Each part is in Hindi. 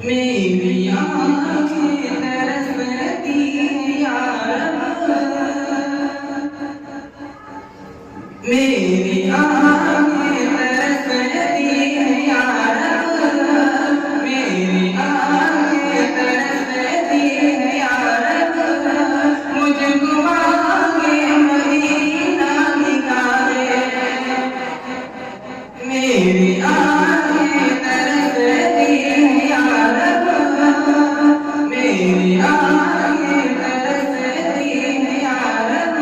मेरी आँखें तरसती हैं या रब, मेरी आँखें तरसती हैं या रब, मेरी आँखें तरसती हैं या रब, मुझको आगे मदीना दिखा दे। मेरी आँखें तरसती हैं या रब, मेरी आँखें तरसती हैं या रब,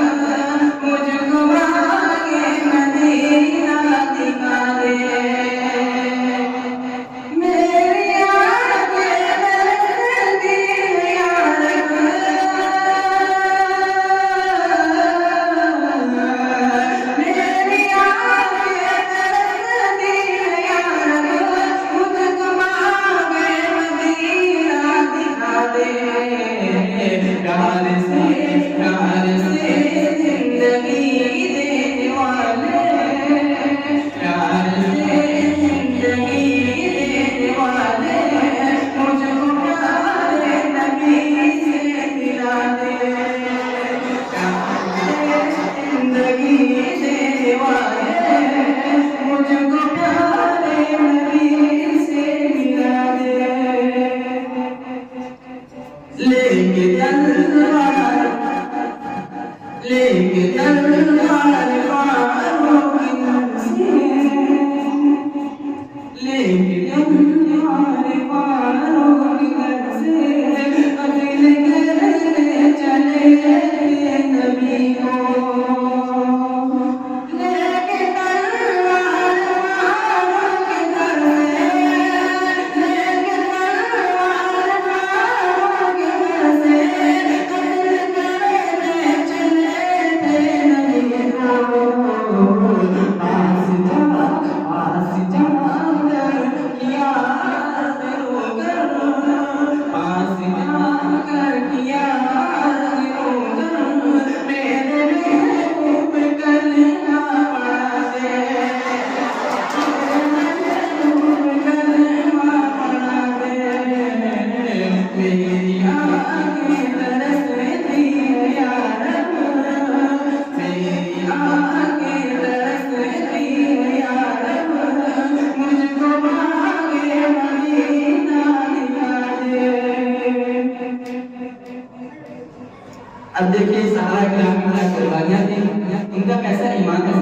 मुझको आगे मदीना दिखा दे। मेरी आँखें तरसती हैं या रब, मेरी आँखें तरसती हैं या रब, मुझको आगे मदीना दिखा दे। प्यार से जिंदगी देने वाले, प्यार से जिंदगी देने वाले, मुझको प्यारे नबी से मिला दे। प्यार से जिंदगी देने वाले, मुझको प्यारे नबी से मिला दे। लेके तलवार, लेके तलवार वारों की नज़े, लेके तलवार वारों की नज़े, कत्ल करने चले थे नबी को। लेके तलवार वारों की नज़े, लेके तलवार वारों की नज़े, कत्ल करने चले थे नबी को। पास जाकर किया ज़रूर, पास जाकर किया ज़रूर, मेरे महबूब कलमा पढ़ा दे, महबूब कलमा पढ़ा दे। मेरी आँखें तरसती हैं या रब, मेरी आँखें तरसती हैं या रब, मुझको आगे मदीना दिखा दे। अब देखिए सहारा ग्राम की क्या कुर्बानियां थी, इनका कैसा ईमान था।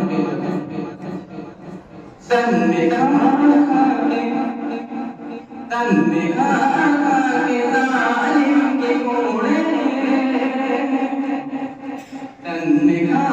तन में खा के, तन में खा के जालिम के कोड़े, तन में खा